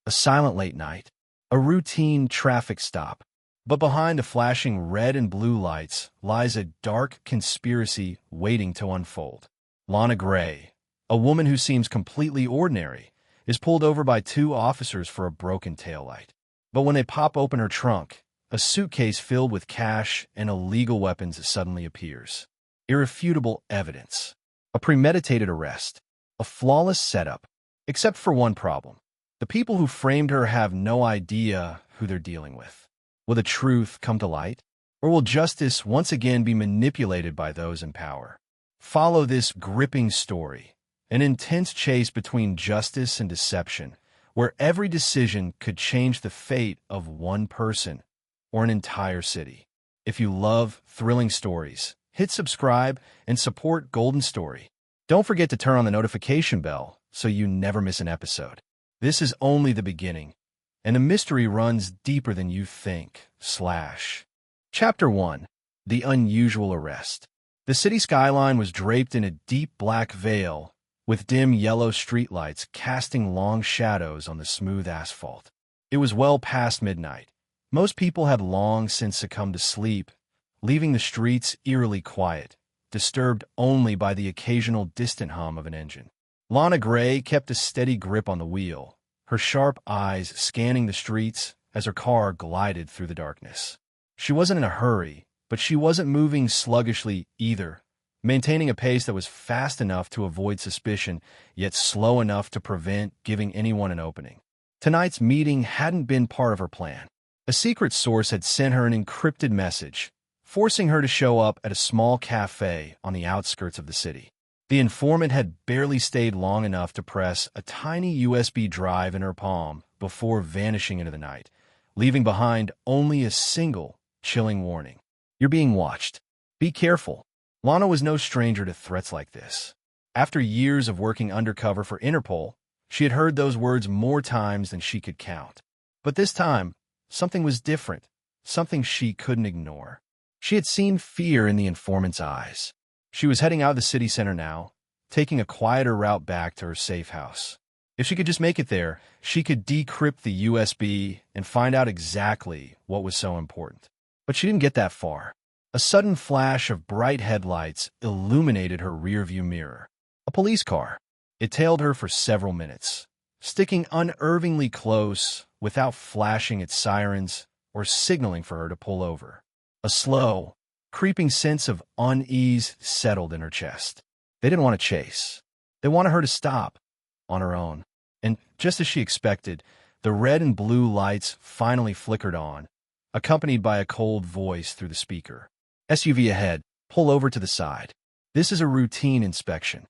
A silent late night. A routine traffic stop. But behind the flashing red and blue lights lies a dark conspiracy waiting to unfold. Lana Grey, a woman who seems completely ordinary, is pulled over by two officers for a broken taillight. But when they pop open her trunk, a suitcase filled with cash and illegal weapons suddenly appears. Irrefutable evidence. A premeditated arrest. A flawless setup. Except for one problem. The people who framed her have no idea who they're dealing with. Will the truth come to light? Or will justice once again be manipulated by those in power? Follow this gripping story, an intense chase between justice and deception, where every decision could change the fate of one person or an entire city. If you love thrilling stories, hit subscribe and support Golden Story. Don't forget to turn on the notification bell so you never miss an episode. This is only the beginning, and the mystery runs deeper than you think. Chapter 1. The Unusual Arrest. The city skyline was draped in a deep black veil, with dim yellow streetlights casting long shadows on the smooth asphalt. It was well past midnight. Most people had long since succumbed to sleep, leaving the streets eerily quiet, disturbed only by the occasional distant hum of an engine. Lana Grey kept a steady grip on the wheel, her sharp eyes scanning the streets as her car glided through the darkness. She wasn't in a hurry, but she wasn't moving sluggishly either, maintaining a pace that was fast enough to avoid suspicion, yet slow enough to prevent giving anyone an opening. Tonight's meeting hadn't been part of her plan. A secret source had sent her an encrypted message, forcing her to show up at a small cafe on the outskirts of the city. The informant had barely stayed long enough to press a tiny USB drive in her palm before vanishing into the night, leaving behind only a single chilling warning. You're being watched. Be careful. Lana was no stranger to threats like this. After years of working undercover for Interpol, she had heard those words more times than she could count. But this time, something was different, something she couldn't ignore. She had seen fear in the informant's eyes. She was heading out of the city center now, taking a quieter route back to her safe house. If she could just make it there, she could decrypt the USB and find out exactly what was so important. But she didn't get that far. A sudden flash of bright headlights illuminated her rearview mirror. A police car. It tailed her for several minutes, sticking unnervingly close without flashing its sirens or signaling for her to pull over. A slow, creeping sense of unease settled in her chest. They didn't want to chase. They wanted her to stop, on her own. And just as she expected, the red and blue lights finally flickered on, accompanied by a cold voice through the speaker. SUV ahead, pull over to the side. This is a routine inspection.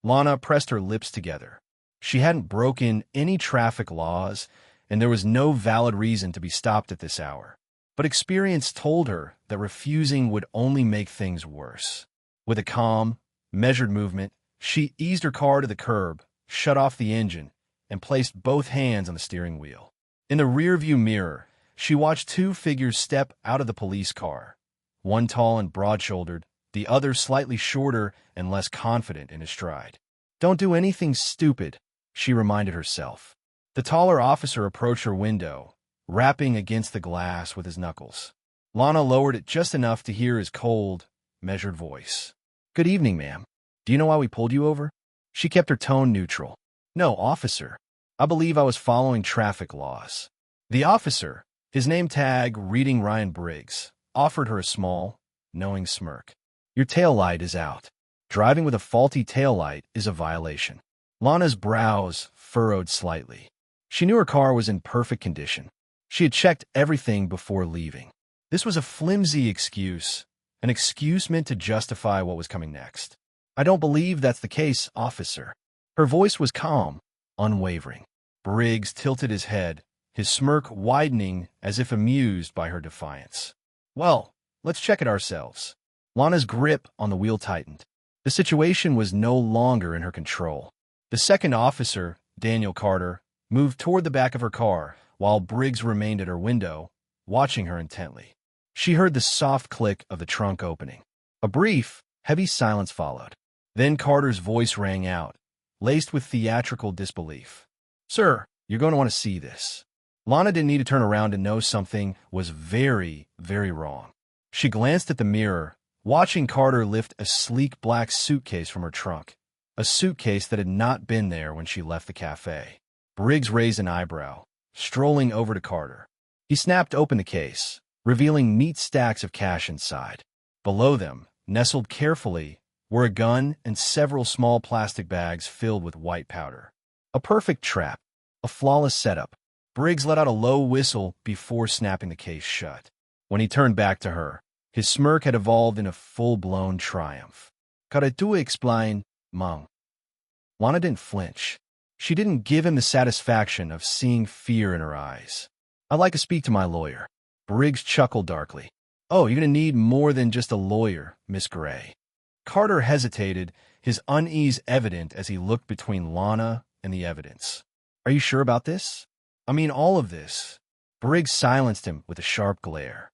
Lana pressed her lips together. She hadn't broken any traffic laws, and there was no valid reason to be stopped at this hour. But experience told her that refusing would only make things worse. With a calm, measured movement, she eased her car to the curb, shut off the engine, and placed both hands on the steering wheel. In the rearview mirror, she watched two figures step out of the police car, one tall and broad-shouldered, the other slightly shorter and less confident in his stride. Don't do anything stupid, she reminded herself. The taller officer approached her window, rapping against the glass with his knuckles. Lana lowered it just enough to hear his cold, measured voice. Good evening, ma'am. Do you know why we pulled you over? She kept her tone neutral. No, officer. I believe I was following traffic laws. The officer, his name tag reading Ryan Briggs, offered her a small, knowing smirk. Your taillight is out. Driving with a faulty taillight is a violation. Lana's brows furrowed slightly. She knew her car was in perfect condition. She had checked everything before leaving. This was a flimsy excuse, an excuse meant to justify what was coming next. I don't believe that's the case, officer. Her voice was calm, unwavering. Briggs tilted his head, his smirk widening as if amused by her defiance. Well, let's check it ourselves. Lana's grip on the wheel tightened. The situation was no longer in her control. The second officer, Daniel Carter, moved toward the back of her car, while Briggs remained at her window, watching her intently. She heard the soft click of the trunk opening. A brief, heavy silence followed. Then Carter's voice rang out, laced with theatrical disbelief. Sir, You're going to want to see this. Lana didn't need to turn around to know something was very, very wrong. She glanced at the mirror, watching Carter lift a sleek black suitcase from her trunk, a suitcase that had not been there when she left the cafe. Briggs raised an eyebrow, strolling over to Carter. He snapped open the case, revealing neat stacks of cash inside. Below them, nestled carefully, were a gun and several small plastic bags filled with white powder. A perfect trap, a flawless setup. Briggs let out a low whistle before snapping the case shut. When he turned back to her, his smirk had evolved in a full-blown triumph. "Cara tu explain, Mung." Lana didn't flinch. She didn't give him the satisfaction of seeing fear in her eyes. "I'd like to speak to my lawyer." Briggs chuckled darkly. "Oh, you're going to need more than just a lawyer, Miss Grey." Carter hesitated, his unease evident as he looked between Lana and the evidence. "Are you sure about this? I mean, all of this." Briggs silenced him with a sharp glare.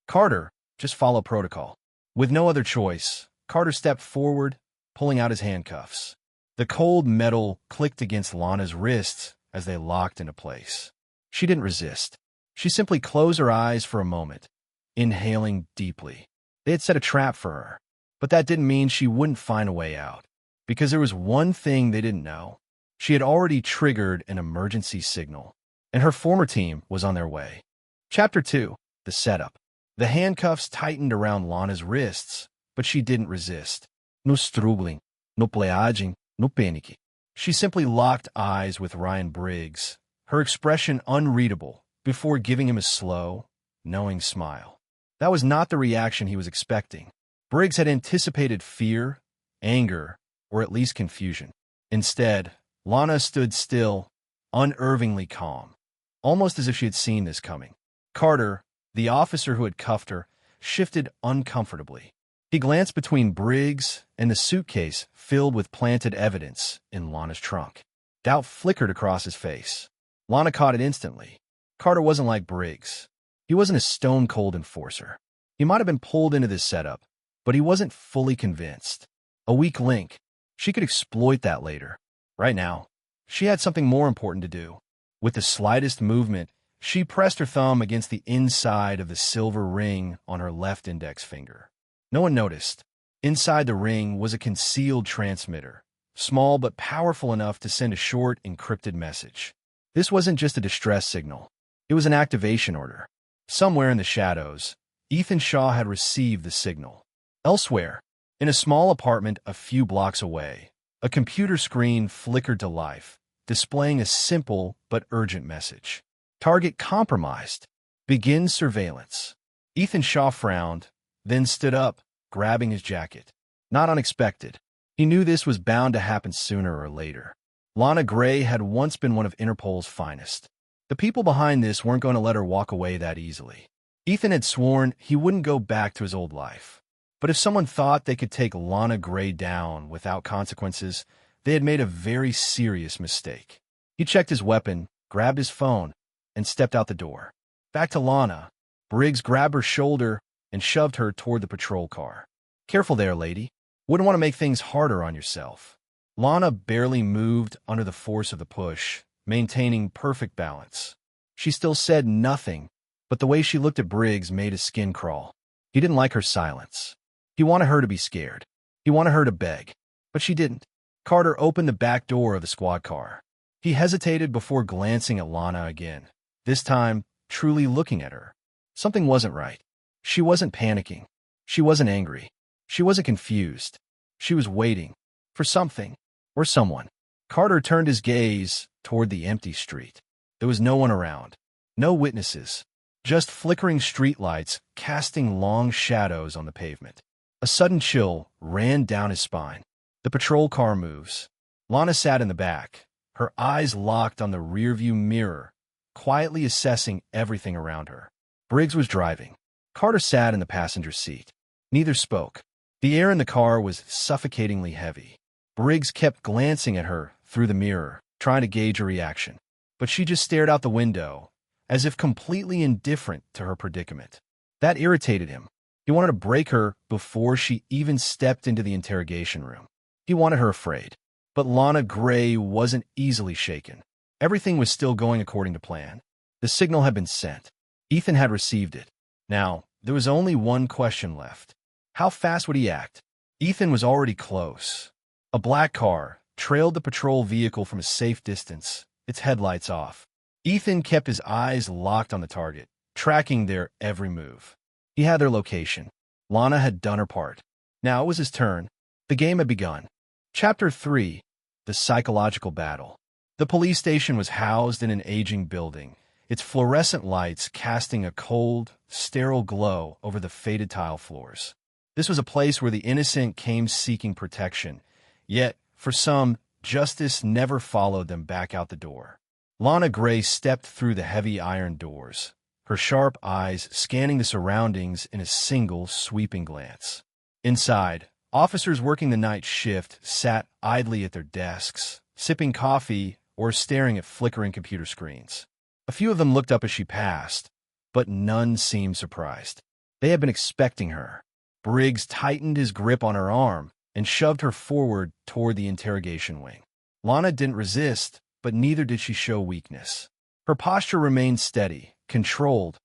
"Carter, just follow protocol." With no other choice, Carter stepped forward, pulling out his handcuffs. The cold metal clicked against Lana's wrists as they locked into place. She didn't resist. She simply closed her eyes for a moment, inhaling deeply. They had set a trap for her, but that didn't mean she wouldn't find a way out. Because there was one thing they didn't know. She had already triggered an emergency signal, and her former team was on their way. Chapter 2, The Setup. The handcuffs tightened around Lana's wrists, but she didn't resist. No struggling, no playaging, no panicky. She simply locked eyes with Ryan Briggs, her expression unreadable, before giving him a slow, knowing smile. That was not the reaction he was expecting. Briggs had anticipated fear, anger, or at least confusion. Instead, Lana stood still, unervingly calm, almost as if she had seen this coming. Carter, the officer who had cuffed her, shifted uncomfortably. He glanced between Briggs and the suitcase filled with planted evidence in Lana's trunk. Doubt flickered across his face. Lana caught it instantly. Carter wasn't like Briggs. He wasn't a stone-cold enforcer. He might have been pulled into this setup, but he wasn't fully convinced. A weak link. She could exploit that later. Right now, she had something more important to do. With the slightest movement, she pressed her thumb against the inside of the silver ring on her left index finger. No one noticed. Inside the ring was a concealed transmitter, small but powerful enough to send a short, encrypted message. This wasn't just a distress signal. It was an activation order. Somewhere in the shadows, Ethan Shaw had received the signal. Elsewhere, in a small apartment a few blocks away, a computer screen flickered to life, displaying a simple but urgent message. "Target compromised. Begin surveillance." Ethan Shaw frowned, then stood up, grabbing his jacket. Not unexpected. He knew this was bound to happen sooner or later. Lana Grey had once been one of Interpol's finest. The people behind this weren't going to let her walk away that easily. Ethan had sworn he wouldn't go back to his old life. But if someone thought they could take Lana Grey down without consequences, they had made a very serious mistake. He checked his weapon, grabbed his phone, and stepped out the door. Back to Lana. Briggs grabbed her shoulder and shoved her toward the patrol car. "Careful there, lady. Wouldn't want to make things harder on yourself." Lana barely moved under the force of the push, maintaining perfect balance. She still said nothing, but the way she looked at Briggs made his skin crawl. He didn't like her silence. He wanted her to be scared. He wanted her to beg. But she didn't. Carter opened the back door of the squad car. He hesitated before glancing at Lana again, this time truly looking at her. Something wasn't right. She wasn't panicking. She wasn't angry. She wasn't confused. She was waiting for something or someone. Carter turned his gaze toward the empty street. There was no one around. No witnesses. Just flickering streetlights casting long shadows on the pavement. A sudden chill ran down his spine. The patrol car moves. Lana sat in the back, her eyes locked on the rearview mirror, quietly assessing everything around her. Briggs was driving. Carter sat in the passenger seat. Neither spoke. The air in the car was suffocatingly heavy. Briggs kept glancing at her through the mirror, trying to gauge her reaction. But she just stared out the window, as if completely indifferent to her predicament. That irritated him. He wanted to break her before she even stepped into the interrogation room. He wanted her afraid. But Lana Grey wasn't easily shaken. Everything was still going according to plan. The signal had been sent. Ethan had received it. Now, there was only one question left. How fast would he act? Ethan was already close. A black car trailed the patrol vehicle from a safe distance, its headlights off. Ethan kept his eyes locked on the target, tracking their every move. He had their location. Lana had done her part. Now it was his turn. The game had begun. Chapter 3. The Psychological Battle. The police station was housed in an aging building, its fluorescent lights casting a cold, sterile glow over the faded tile floors. This was a place where the innocent came seeking protection, yet, for some, justice never followed them back out the door. Lana Grey stepped through the heavy iron doors, her sharp eyes scanning the surroundings in a single sweeping glance. Inside, officers working the night shift sat idly at their desks, sipping coffee or staring at flickering computer screens. A few of them looked up as she passed, but none seemed surprised. They had been expecting her. Briggs tightened his grip on her arm and shoved her forward toward the interrogation wing. Lana didn't resist, but neither did she show weakness. Her posture remained steady, controlled,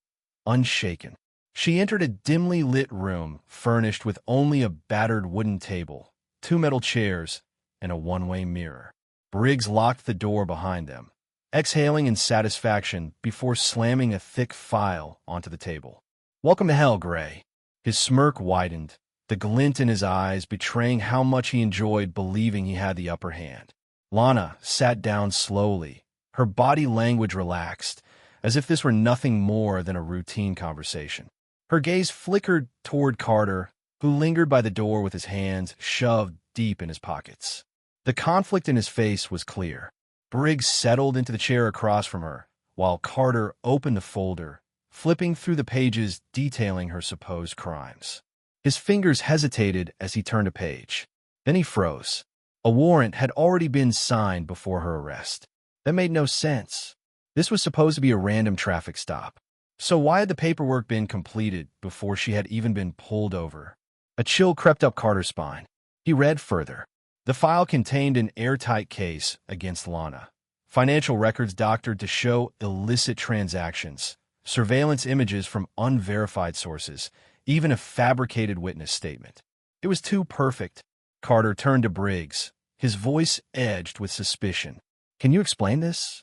unshaken. She entered a dimly lit room furnished with only a battered wooden table, 2 metal chairs, and a one-way mirror. Briggs locked the door behind them, exhaling in satisfaction before slamming a thick file onto the table. "Welcome to hell, Gray." His smirk widened, the glint in his eyes betraying how much he enjoyed believing he had the upper hand. Lana sat down slowly, her body language relaxed, as if this were nothing more than a routine conversation. Her gaze flickered toward Carter, who lingered by the door with his hands shoved deep in his pockets. The conflict in his face was clear. Briggs settled into the chair across from her, while Carter opened the folder, flipping through the pages detailing her supposed crimes. His fingers hesitated as he turned a page. Then he froze. A warrant had already been signed before her arrest. That made no sense. This was supposed to be a random traffic stop. So why had the paperwork been completed before she had even been pulled over? A chill crept up Carter's spine. He read further. The file contained an airtight case against Lana. Financial records doctored to show illicit transactions, surveillance images from unverified sources, even a fabricated witness statement. It was too perfect. Carter turned to Briggs, his voice edged with suspicion. "Can you explain this?"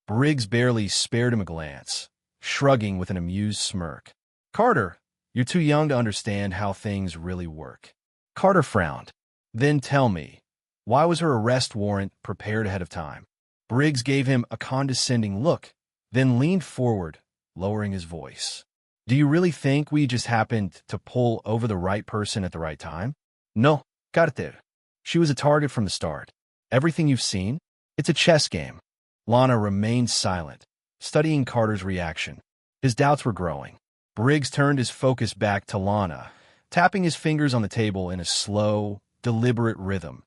Briggs barely spared him a glance, shrugging with an amused smirk. "Carter, you're too young to understand how things really work." Carter frowned. "Then tell me, why was her arrest warrant prepared ahead of time?" Briggs gave him a condescending look, then leaned forward, lowering his voice. "Do you really think we just happened to pull over the right person at the right time?" "No, Carter. She was a target from the start. Everything you've seen? It's a chess game." Lana remained silent, studying Carter's reaction. His doubts were growing. Briggs turned his focus back to Lana, tapping his fingers on the table in a slow, deliberate rhythm,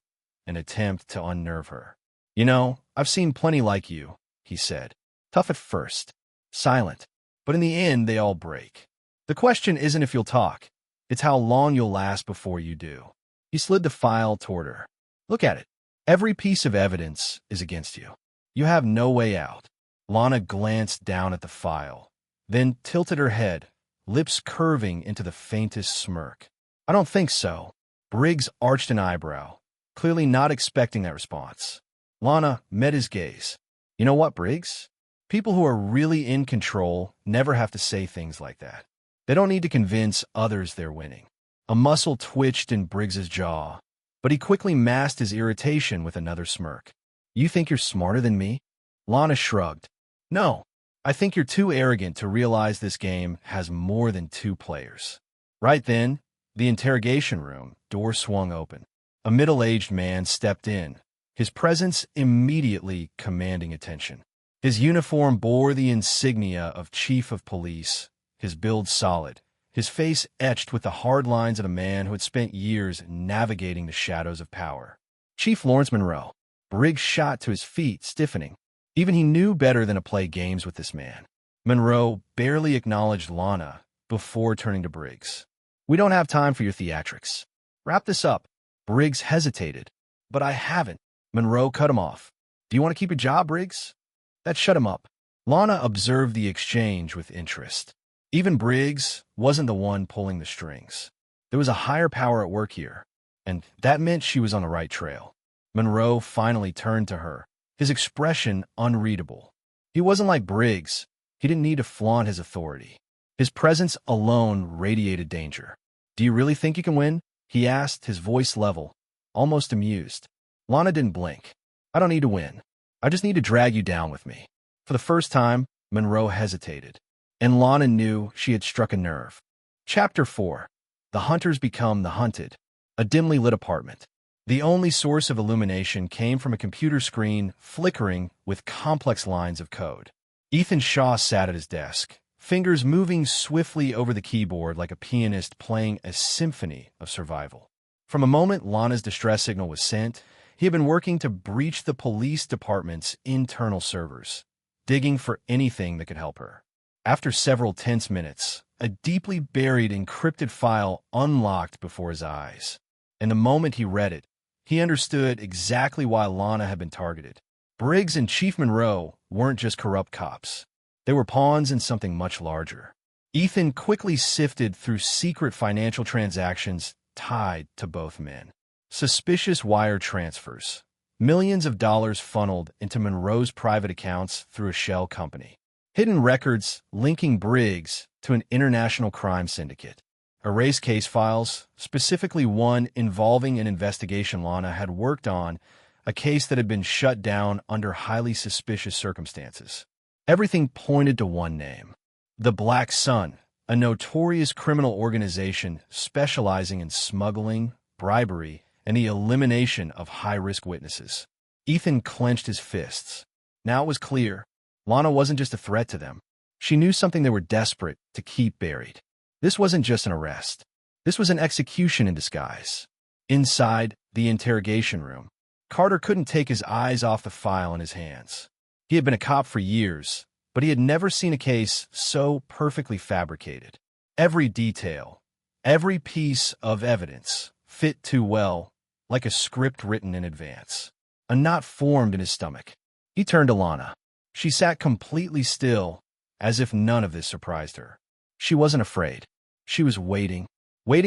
an attempt to unnerve her. "You know, I've seen plenty like you," he said. "Tough at first, silent, but in the end they all break. The question isn't if you'll talk, it's how long you'll last before you do." He slid the file toward her. "Look at it. Every piece of evidence is against you. You have no way out." Lana glanced down at the file, then tilted her head, lips curving into the faintest smirk. "I don't think so." Briggs arched an eyebrow, clearly not expecting that response. Lana met his gaze. "You know what, Briggs? People who are really in control never have to say things like that. They don't need to convince others they're winning." A muscle twitched in Briggs's jaw, but he quickly masked his irritation with another smirk. "You think you're smarter than me?" Lana shrugged. "No, I think you're too arrogant to realize this game has more than 2 players." Right then, the interrogation room door swung open. A middle-aged man stepped in, his presence immediately commanding attention. His uniform bore the insignia of Chief of Police, his build solid, his face etched with the hard lines of a man who had spent years navigating the shadows of power. "Chief Lawrence Monroe." Briggs shot to his feet, stiffening. Even he knew better than to play games with this man. Monroe barely acknowledged Lana before turning to Briggs. "We don't have time for your theatrics. Wrap this up." Briggs hesitated. "But I haven't." Monroe cut him off. "Do you want to keep your job, Briggs? That shut him up. Lana observed the exchange with interest. Even Briggs wasn't the one pulling the strings. There was a higher power at work here, and that meant she was on the right trail. Monroe finally turned to her, his expression unreadable. He wasn't like Briggs. He didn't need to flaunt his authority. His presence alone radiated danger. "Do you really think you can win?" he asked, his voice level, almost amused. Lana didn't blink. "I don't need to win. I just need to drag you down with me." For the first time, Monroe hesitated, and Lana knew she had struck a nerve. Chapter 4. The Hunters Become the Hunted. A dimly lit apartment. The only source of illumination came from a computer screen flickering with complex lines of code. Ethan Shaw sat at his desk, fingers moving swiftly over the keyboard like a pianist playing a symphony of survival. From a moment Lana's distress signal was sent, he had been working to breach the police department's internal servers, digging for anything that could help her. After several tense minutes, a deeply buried encrypted file unlocked before his eyes. And the moment he read it, he understood exactly why Lana had been targeted. Briggs and Chief Monroe weren't just corrupt cops. They were pawns in something much larger. Ethan quickly sifted through secret financial transactions tied to both men. Suspicious wire transfers. Millions of dollars funneled into Monroe's private accounts through a shell company. Hidden records linking Briggs to an international crime syndicate. Erased case files, specifically one involving an investigation Lana had worked on, a case that had been shut down under highly suspicious circumstances. Everything pointed to one name: the Black Sun, a notorious criminal organization specializing in smuggling, bribery, and the elimination of high-risk witnesses. Ethan clenched his fists. Now it was clear. Lana wasn't just a threat to them. She knew something they were desperate to keep buried. This wasn't just an arrest. This was an execution in disguise. Inside the interrogation room, Carter couldn't take his eyes off the file in his hands. He had been a cop for years, but he had never seen a case so perfectly fabricated. Every detail, every piece of evidence fit too well, like a script written in advance. A knot formed in his stomach. He turned to Lana. She sat completely still, as if none of this surprised her. She wasn't afraid. She was waiting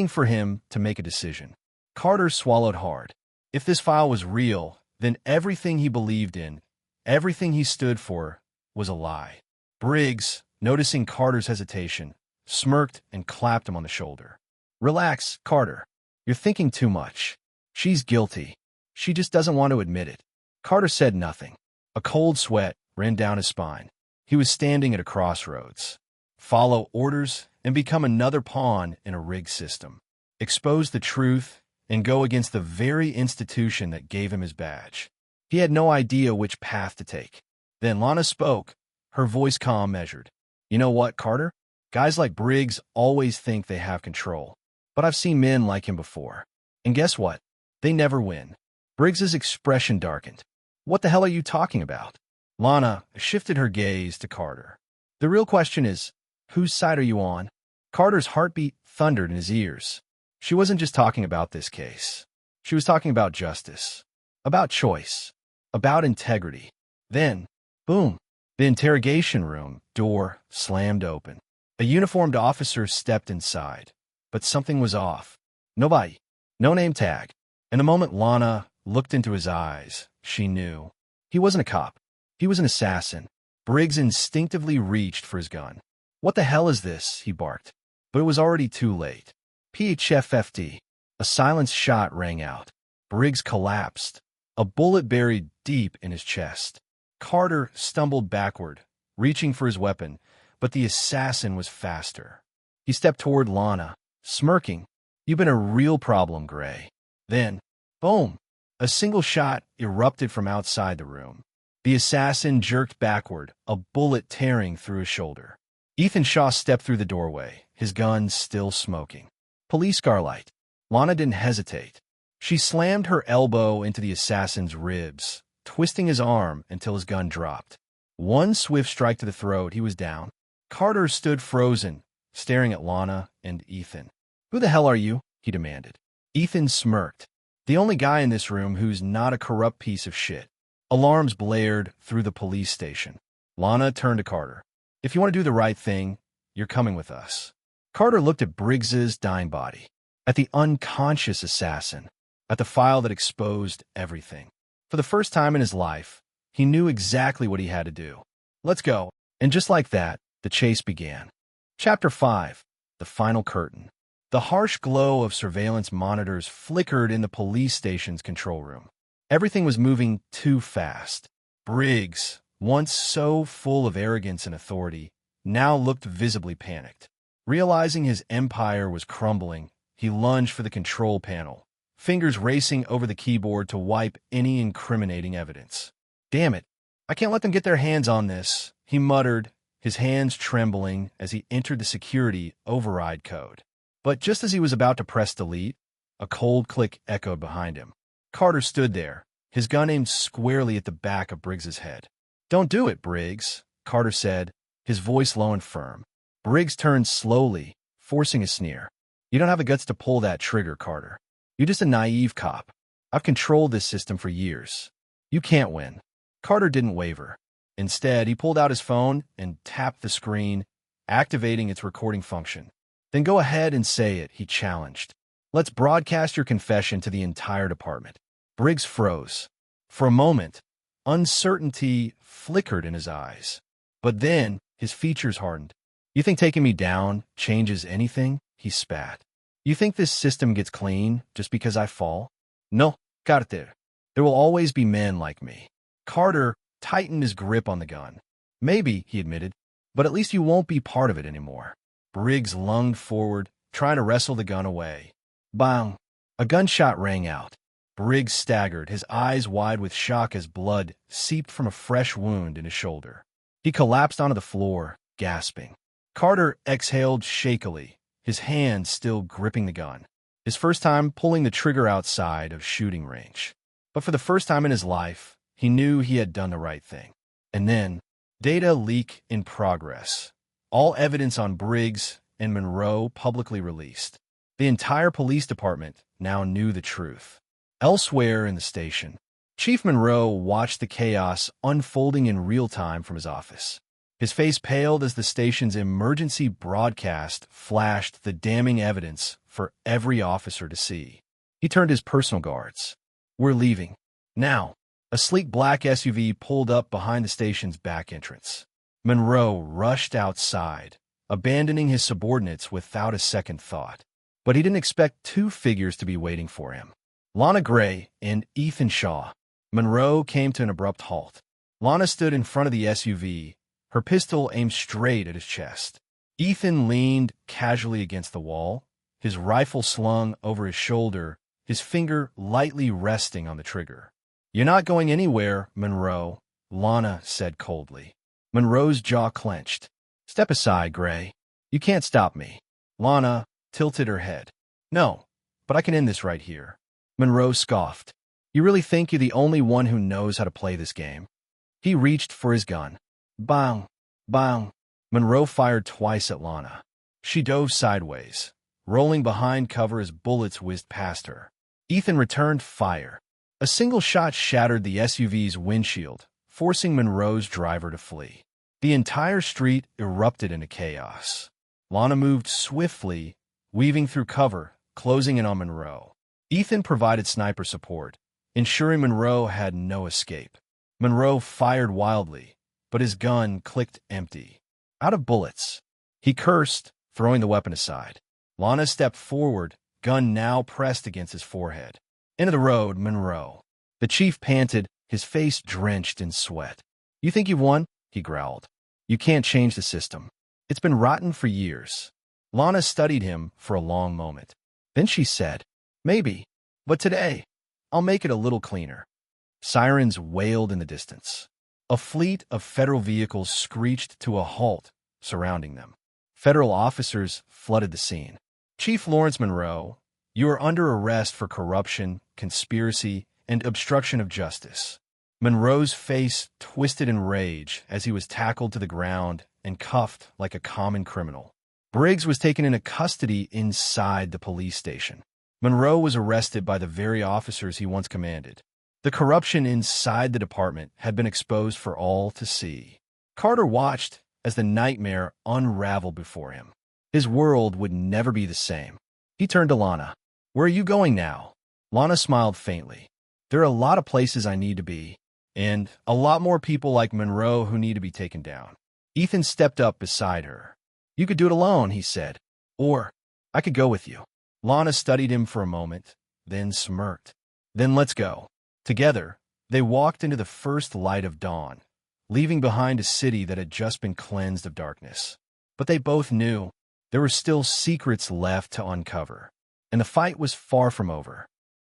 for him to make a decision. Carter swallowed hard. If this file was real, then everything he believed in, everything he stood for, was a lie. Briggs, noticing Carter's hesitation, smirked and clapped him on the shoulder. "Relax, Carter. You're thinking too much. She's guilty. She just doesn't want to admit it." Carter said nothing. A cold sweat ran down his spine. He was standing at a crossroads. Follow orders and become another pawn in a rigged system. Expose the truth and go against the very institution that gave him his badge. He had no idea which path to take. Then Lana spoke, her voice calm, measured. "You know what, Carter? Guys like Briggs always think they have control. But I've seen men like him before. And guess what? They never win." Briggs's expression darkened. "What the hell are you talking about?" Lana shifted her gaze to Carter. "The real question is, whose side are you on?" Carter's heartbeat thundered in his ears. She wasn't just talking about this case. She was talking about justice, about choice, about integrity. Then, boom, the interrogation room door slammed open. A uniformed officer stepped inside, but something was off. Nobody, no name tag. And the moment Lana looked into his eyes, she knew. He wasn't a cop. He was an assassin. Briggs instinctively reached for his gun. "What the hell is this?" he barked. But it was already too late. PHFFD. A silenced shot rang out. Briggs collapsed, a bullet buried deep in his chest. Carter stumbled backward, reaching for his weapon, but the assassin was faster. He stepped toward Lana, smirking. "You've been a real problem, Grey." Then, boom! A single shot erupted from outside the room. The assassin jerked backward, a bullet tearing through his shoulder. Ethan Shaw stepped through the doorway, his gun still smoking. "Police car light." Lana didn't hesitate. She slammed her elbow into the assassin's ribs, twisting his arm until his gun dropped. One swift strike to the throat, he was down. Carter stood frozen, staring at Lana and Ethan. "Who the hell are you?" he demanded. Ethan smirked. "The only guy in this room who's not a corrupt piece of shit." Alarms blared through the police station. Lana turned to Carter. If you want to do the right thing, you're coming with us. Carter looked at Briggs's dying body, at the unconscious assassin, at the file that exposed everything. For the first time in his life, he knew exactly what he had to do. Let's go. And just like that, the chase began. Chapter 5. The Final Curtain. The harsh glow of surveillance monitors flickered in the police station's control room. Everything was moving too fast. Briggs, once so full of arrogance and authority, now looked visibly panicked. Realizing his empire was crumbling, he lunged for the control panel, fingers racing over the keyboard to wipe any incriminating evidence. Damn it, I can't let them get their hands on this, he muttered, his hands trembling as he entered the security override code. But just as he was about to press delete, a cold click echoed behind him. Carter stood there, his gun aimed squarely at the back of Briggs's head. "Don't do it, Briggs," Carter said, his voice low and firm. Briggs turned slowly, forcing a sneer. "You don't have the guts to pull that trigger, Carter. You're just a naive cop. I've controlled this system for years. You can't win." Carter didn't waver. Instead, he pulled out his phone and tapped the screen, activating its recording function. "Then go ahead and say it," he challenged. "Let's broadcast your confession to the entire department." Briggs froze. For a moment, uncertainty flickered in his eyes. But then, his features hardened. "You think taking me down changes anything?" he spat. "You think this system gets clean just because I fall? No, Carter. There will always be men like me." Carter tightened his grip on the gun. "Maybe," he admitted, "but at least you won't be part of it anymore." Briggs lunged forward, trying to wrestle the gun away. Bang! A gunshot rang out. Briggs staggered, his eyes wide with shock as blood seeped from a fresh wound in his shoulder. He collapsed onto the floor, gasping. Carter exhaled shakily, his hands still gripping the gun. His first time pulling the trigger outside of shooting range. But for the first time in his life, he knew he had done the right thing. And then, data leak in progress. All evidence on Briggs and Monroe publicly released. The entire police department now knew the truth. Elsewhere in the station, Chief Monroe watched the chaos unfolding in real time from his office. His face paled as the station's emergency broadcast flashed the damning evidence for every officer to see. He turned his personal guards. "We're leaving. Now." A sleek black SUV pulled up behind the station's back entrance. Monroe rushed outside, abandoning his subordinates without a second thought. But he didn't expect two figures to be waiting for him. Lana Grey and Ethan Shaw. Monroe came to an abrupt halt. Lana stood in front of the SUV, her pistol aimed straight at his chest. Ethan leaned casually against the wall, his rifle slung over his shoulder, his finger lightly resting on the trigger. "You're not going anywhere, Monroe," Lana said coldly. Monroe's jaw clenched. "Step aside, Grey. You can't stop me." Lana tilted her head. "No, but I can end this right here." Monroe scoffed. "You really think you're the only one who knows how to play this game?" He reached for his gun. Bang! Bang! Monroe fired twice at Lana. She dove sideways, rolling behind cover as bullets whizzed past her. Ethan returned fire. A single shot shattered the SUV's windshield, forcing Monroe's driver to flee. The entire street erupted into chaos. Lana moved swiftly, weaving through cover, closing in on Monroe. Ethan provided sniper support, ensuring Monroe had no escape. Monroe fired wildly, but his gun clicked empty. Out of bullets. He cursed, throwing the weapon aside. Lana stepped forward, gun now pressed against his forehead. Into the road, Monroe. The chief panted, his face drenched in sweat. "You think you've won?" he growled. "You can't change the system. It's been rotten for years." Lana studied him for a long moment. Then she said, "Maybe, but today, I'll make it a little cleaner." Sirens wailed in the distance. A fleet of federal vehicles screeched to a halt, surrounding them. Federal officers flooded the scene. "Chief Lawrence Monroe, you are under arrest for corruption, conspiracy, and obstruction of justice." Monroe's face twisted in rage as he was tackled to the ground and cuffed like a common criminal. Briggs was taken into custody inside the police station. Monroe was arrested by the very officers he once commanded. The corruption inside the department had been exposed for all to see. Carter watched as the nightmare unraveled before him. His world would never be the same. He turned to Lana. "Where are you going now?" Lana smiled faintly. "There are a lot of places I need to be, and a lot more people like Monroe who need to be taken down." Ethan stepped up beside her. "You could do it alone," he said. "Or I could go with you." Lana studied him for a moment, then smirked. "Then let's go." Together, they walked into the first light of dawn, leaving behind a city that had just been cleansed of darkness. But they both knew there were still secrets left to uncover, and the fight was far from over.